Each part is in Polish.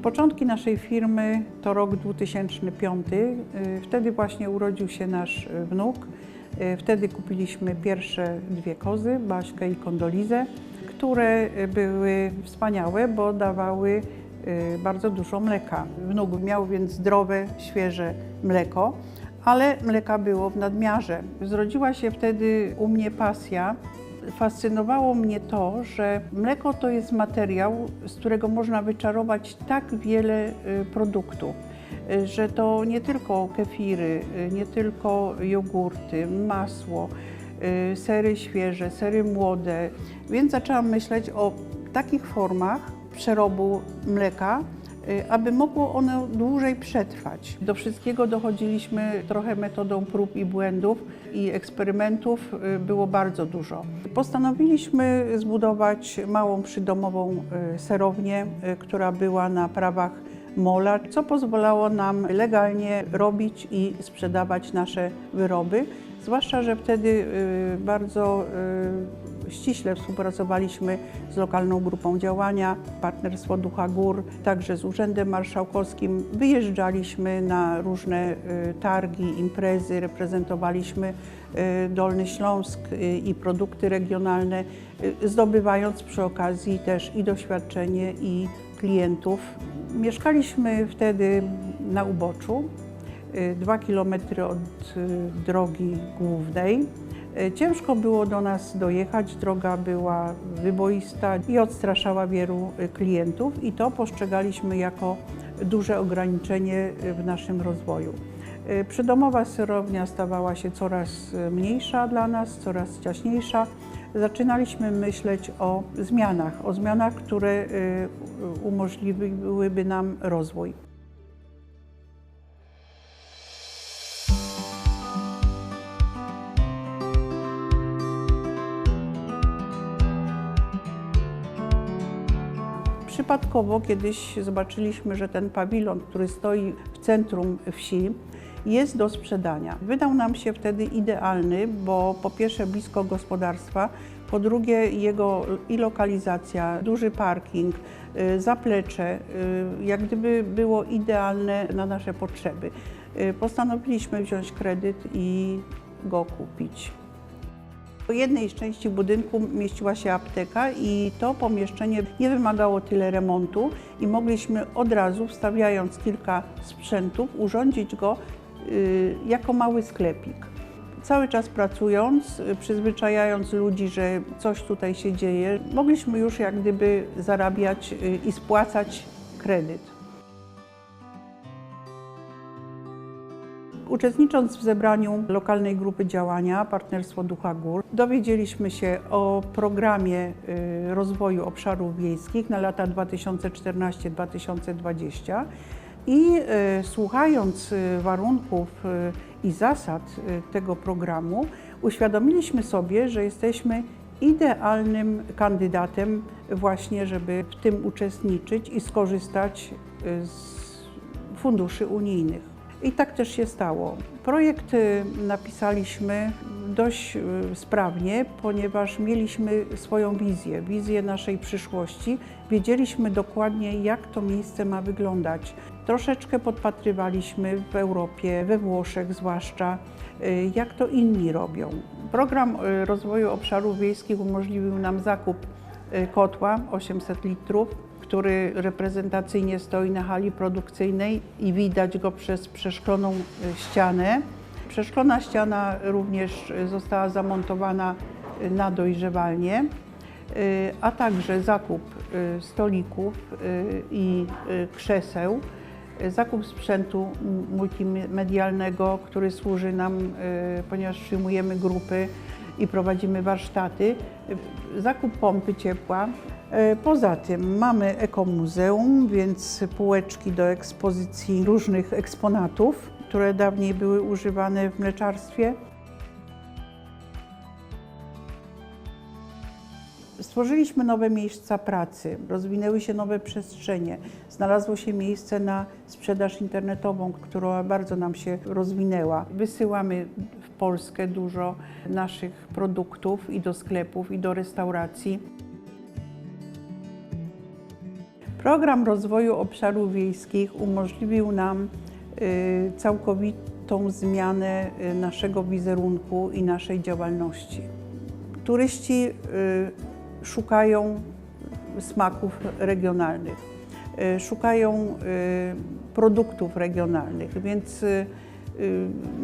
Początki naszej firmy to rok 2005. Wtedy właśnie urodził się nasz wnuk. Wtedy kupiliśmy pierwsze dwie kozy, Baśkę i Kondolizę, które były wspaniałe, bo dawały bardzo dużo mleka. Wnuk miał więc zdrowe, świeże mleko, ale mleka było w nadmiarze. Zrodziła się wtedy u mnie pasja. Fascynowało mnie to, że mleko to jest materiał, z którego można wyczarować tak wiele produktów, że to nie tylko kefiry, nie tylko jogurty, masło, sery świeże, sery młode. Więc zaczęłam myśleć o takich formach przerobu mleka, aby mogło ono dłużej przetrwać. Do wszystkiego dochodziliśmy trochę metodą prób i błędów i eksperymentów było bardzo dużo. Postanowiliśmy zbudować małą przydomową serownię, która była na prawach MOL-a, co pozwalało nam legalnie robić i sprzedawać nasze wyroby. Zwłaszcza, że wtedy bardzo ściśle współpracowaliśmy z lokalną grupą działania, Partnerstwo Ducha Gór, także z Urzędem Marszałkowskim. Wyjeżdżaliśmy na różne targi, imprezy, reprezentowaliśmy Dolny Śląsk i produkty regionalne, zdobywając przy okazji też i doświadczenie, i klientów. Mieszkaliśmy wtedy na uboczu, 2 kilometry od drogi głównej. Ciężko było do nas dojechać, droga była wyboista i odstraszała wielu klientów i to postrzegaliśmy jako duże ograniczenie w naszym rozwoju. Przydomowa serownia stawała się coraz mniejsza dla nas, coraz ciaśniejsza. Zaczynaliśmy myśleć o zmianach, które umożliwiłyby nam rozwój. Przypadkowo kiedyś zobaczyliśmy, że ten pawilon, który stoi w centrum wsi, jest do sprzedania. Wydał nam się wtedy idealny, bo po pierwsze blisko gospodarstwa, po drugie jego i lokalizacja, duży parking, zaplecze, jak gdyby było idealne na nasze potrzeby. Postanowiliśmy wziąć kredyt i go kupić. W jednej z części budynku mieściła się apteka i to pomieszczenie nie wymagało tyle remontu i mogliśmy od razu, wstawiając kilka sprzętów, urządzić go jako mały sklepik. Cały czas pracując, przyzwyczajając ludzi, że coś tutaj się dzieje, mogliśmy już jak gdyby zarabiać i spłacać kredyt. Uczestnicząc w zebraniu lokalnej grupy działania Partnerstwo Ducha Gór, dowiedzieliśmy się o programie rozwoju obszarów wiejskich na lata 2014-2020 i słuchając warunków i zasad tego programu, uświadomiliśmy sobie, że jesteśmy idealnym kandydatem właśnie, żeby w tym uczestniczyć i skorzystać z funduszy unijnych. I tak też się stało. Projekt napisaliśmy dość sprawnie, ponieważ mieliśmy swoją wizję naszej przyszłości. Wiedzieliśmy dokładnie, jak to miejsce ma wyglądać. Troszeczkę podpatrywaliśmy w Europie, we Włoszech zwłaszcza, jak to inni robią. Program rozwoju obszarów wiejskich umożliwił nam zakup kotła 800 litrów, który reprezentacyjnie stoi na hali produkcyjnej i widać go przez przeszkloną ścianę. Przeszklona ściana również została zamontowana na dojrzewalnię, a także zakup stolików i krzeseł, zakup sprzętu multimedialnego, który służy nam, ponieważ przyjmujemy grupy i prowadzimy warsztaty, zakup pompy ciepła. Poza tym mamy ekomuzeum, więc półeczki do ekspozycji różnych eksponatów, które dawniej były używane w mleczarstwie. Stworzyliśmy nowe miejsca pracy, rozwinęły się nowe przestrzenie, znalazło się miejsce na sprzedaż internetową, która bardzo nam się rozwinęła. Wysyłamy w Polskę dużo naszych produktów i do sklepów, i do restauracji. Program Rozwoju Obszarów Wiejskich umożliwił nam całkowitą zmianę naszego wizerunku i naszej działalności. Turyści szukają smaków regionalnych, szukają produktów regionalnych, więc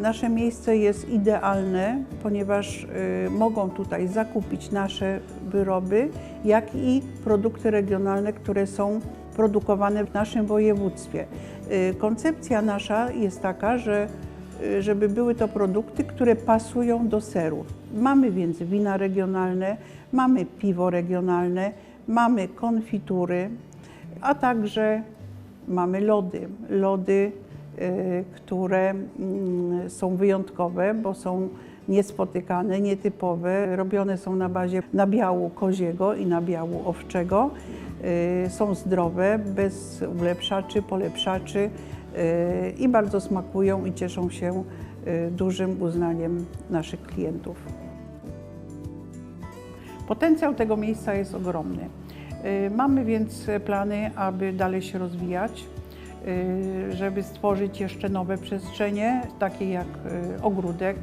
nasze miejsce jest idealne, ponieważ mogą tutaj zakupić nasze wyroby, jak i produkty regionalne, które są produkowane w naszym województwie. Koncepcja nasza jest taka, żeby były to produkty, które pasują do serów. Mamy więc wina regionalne, mamy piwo regionalne, mamy konfitury, a także mamy lody. Lody, które są wyjątkowe, bo są niespotykane, nietypowe. Robione są na bazie nabiału koziego i nabiału owczego. Są zdrowe, bez ulepszaczy, polepszaczy i bardzo smakują i cieszą się dużym uznaniem naszych klientów. Potencjał tego miejsca jest ogromny. Mamy więc plany, aby dalej się rozwijać, żeby stworzyć jeszcze nowe przestrzenie, takie jak ogródek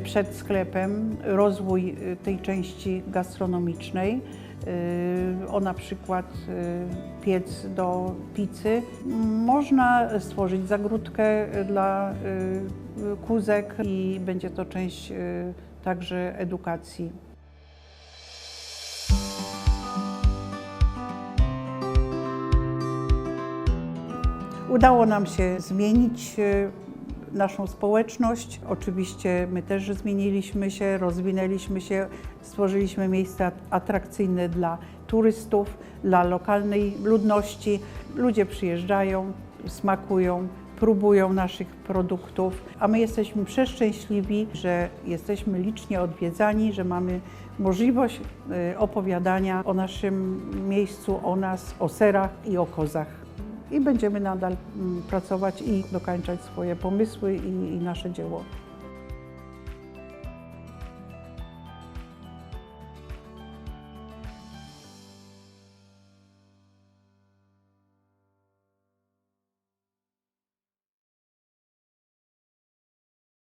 przed sklepem, rozwój tej części gastronomicznej, na przykład piec do pizzy. Można stworzyć zagródkę dla kózek i będzie to część także edukacji. Udało nam się zmienić naszą społeczność. Oczywiście my też zmieniliśmy się, rozwinęliśmy się, stworzyliśmy miejsca atrakcyjne dla turystów, dla lokalnej ludności. Ludzie przyjeżdżają, smakują, próbują naszych produktów, a my jesteśmy przeszczęśliwi, że jesteśmy licznie odwiedzani, że mamy możliwość opowiadania o naszym miejscu, o nas, o serach i o kozach. I będziemy nadal pracować i dokańczać swoje pomysły i nasze dzieło.